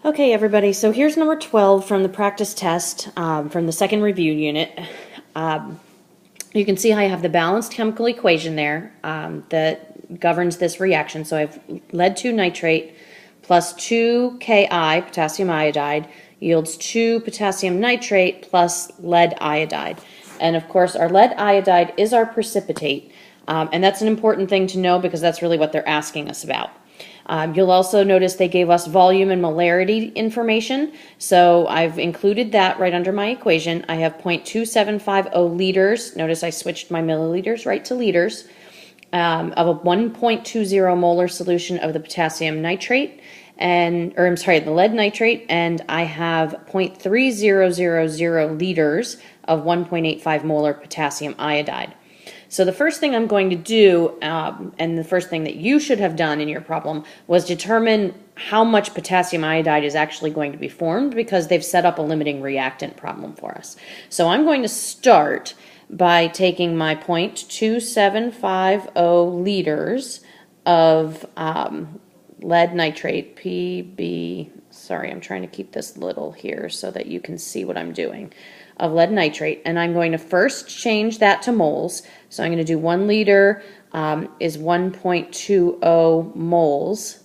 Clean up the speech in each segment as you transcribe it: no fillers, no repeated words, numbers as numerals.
Okay, everybody, so here's number 12 from the practice test from the second review unit. You can see how I have the balanced chemical equation there that governs this reaction. So I have lead 2 nitrate plus 2 Ki, potassium iodide, yields 2 potassium nitrate plus lead iodide. And of course, our lead iodide is our precipitate. And that's an important thing to know because that's really what they're asking us about. You'll also notice they gave us volume and molarity information, so I've included that right under my equation. I have 0.2750 liters, notice I switched my milliliters right to liters, of a 1.20 molar solution of the potassium nitrate, the lead nitrate, and I have 0.3000 liters of 1.85 molar potassium iodide. So the first thing I'm going to do, and the first thing that you should have done in your problem, was determine how much potassium iodide is actually going to be formed because they've set up a limiting reactant problem for us. So I'm going to start by taking my 0.2750 liters of lead nitrate, PB, sorry, I'm trying to keep this little here so that you can see what I'm doing, of lead nitrate, and I'm going to first change that to moles. So I'm going to do 1 liter is 1.20 moles,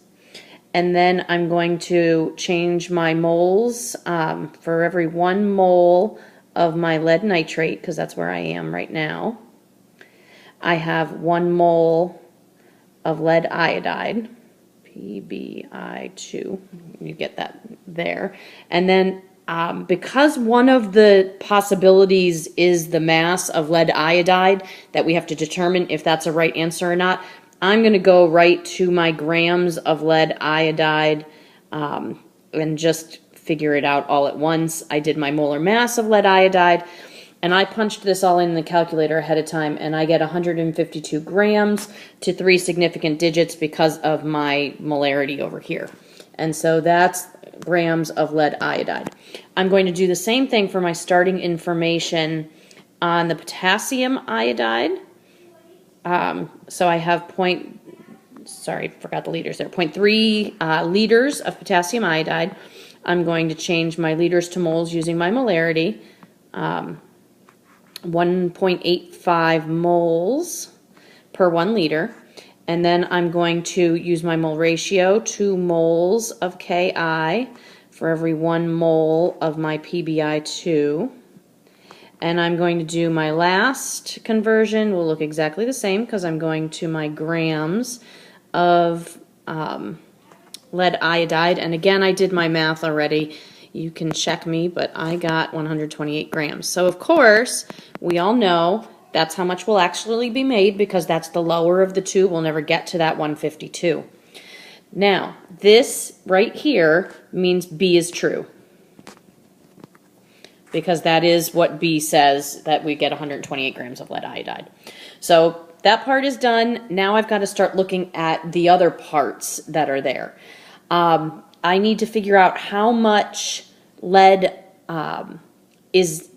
and then I'm going to change my moles for every 1 mole of my lead nitrate, because that's where I am right now. I have 1 mole of lead iodide, PbI2, you get that there, and then because one of the possibilities is the mass of lead iodide that we have to determine if that's a right answer or not, I'm going to go right to my grams of lead iodide and just figure it out all at once. I did my molar mass of lead iodide, and I punched this all in the calculator ahead of time, and I get 152 grams to 3 significant digits because of my molarity over here. And so that's grams of lead iodide. I'm going to do the same thing for my starting information on the potassium iodide. So I have forgot the liters there, 0.3 liters of potassium iodide. I'm going to change my liters to moles using my molarity. 1.85 moles per 1 liter. And then I'm going to use my mole ratio, 2 moles of Ki for every 1 mole of my PbI2. And I'm going to do my last conversion. Will look exactly the same because I'm going to my grams of lead iodide. And again, I did my math already. You can check me, but I got 128 grams. So of course, we all know that's how much will actually be made because that's the lower of the two. We'll never get to that 152. Now, this right here means B is true because that is what B says, that we get 128 grams of lead iodide. So that part is done. Now I've got to start looking at the other parts that are there. I need to figure out how much lead is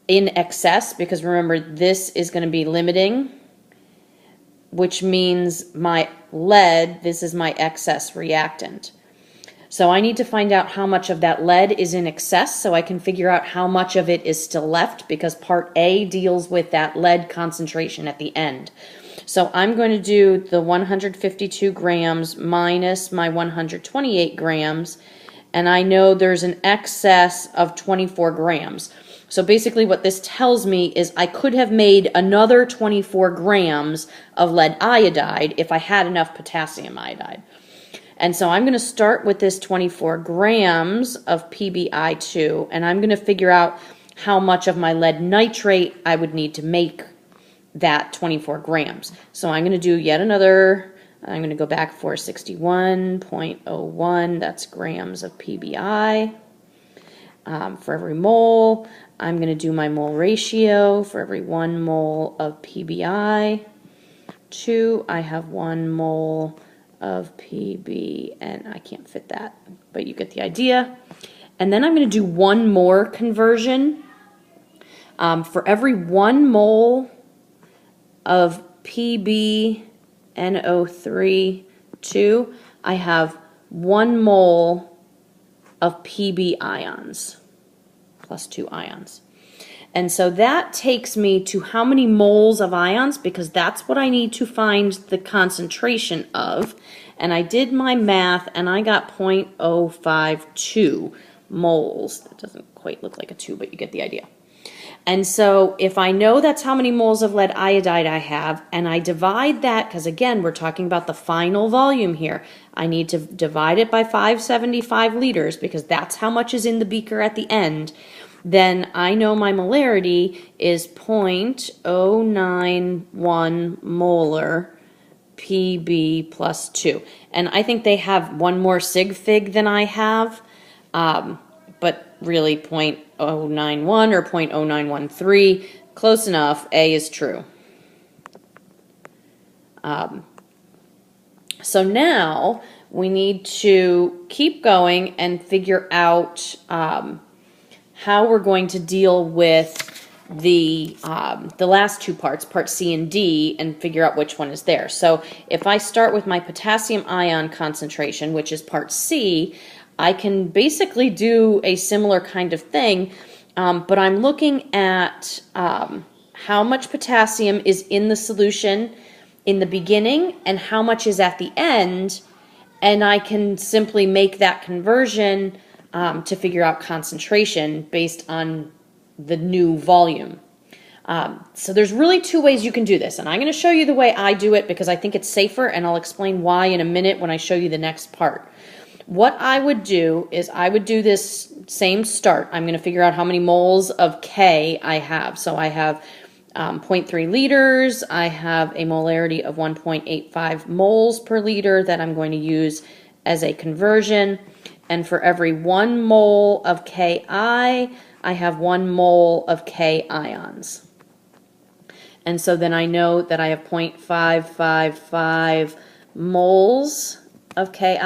in excess, because remember, this is going to be limiting, which means my lead, this is my excess reactant. So I need to find out how much of that lead is in excess so I can figure out how much of it is still left, because part A deals with that lead concentration at the end. So I'm going to do the 152 grams minus my 128 grams, and I know there's an excess of 24 grams. So basically what this tells me is I could have made another 24 grams of lead iodide if I had enough potassium iodide. And so I'm going to start with this 24 grams of PbI2, and I'm going to figure out how much of my lead nitrate I would need to make that 24 grams. So I'm going to do yet another, I'm going to go back 461.01, that's grams of PbI. For every mole, I'm going to do my mole ratio. For every 1 mole of PbI2, I have 1 mole of Pb, and I can't fit that, but you get the idea. And then I'm going to do one more conversion. For every 1 mole of PbNO3, I have 1 mole of Pb ions, plus 2 ions. And so that takes me to how many moles of ions, because that's what I need to find the concentration of. And I did my math and I got 0.052 moles. That doesn't quite look like a 2, but you get the idea. And so if I know that's how many moles of lead iodide I have, and I divide that, because again, we're talking about the final volume here, I need to divide it by 575 liters, because that's how much is in the beaker at the end, then I know my molarity is 0.091 molar Pb plus 2. And I think they have one more sig fig than I have, but really 0.091 or 0.0913, close enough. A is true. So now we need to keep going and figure out how we're going to deal with the last two parts, part C and D, and figure out which one is there. So if I start with my potassium ion concentration, which is part C, I can basically do a similar kind of thing, but I'm looking at how much potassium is in the solution in the beginning and how much is at the end, and I can simply make that conversion to figure out concentration based on the new volume. So there's really two ways you can do this, and I'm going to show you the way I do it because I think it's safer, and I'll explain why in a minute when I show you the next part. What I would do is I would do this same start. I'm going to figure out how many moles of K I have. So I have 0.3 liters. I have a molarity of 1.85 moles per liter that I'm going to use as a conversion. And for every 1 mole of Ki, I have 1 mole of K ions. And so then I know that I have 0.555 moles of Ki,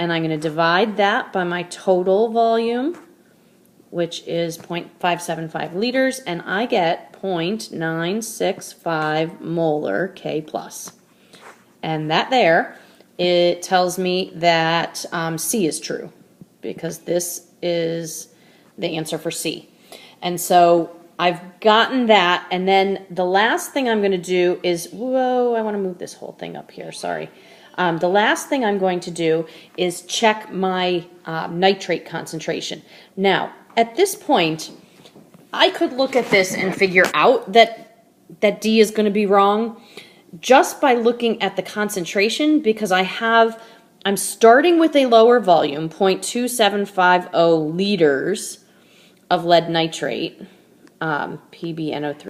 and I'm going to divide that by my total volume, which is 0.575 liters, and I get 0.965 molar K plus. And that there, it tells me that C is true, because this is the answer for C. And so I've gotten that, and then the last thing I'm going to do is, whoa, I want to move this whole thing up here, sorry. The last thing I'm going to do is check my nitrate concentration. Now, at this point, I could look at this and figure out that D is going to be wrong just by looking at the concentration, because I'm starting with a lower volume, 0.2750 liters of lead nitrate, PbNO3.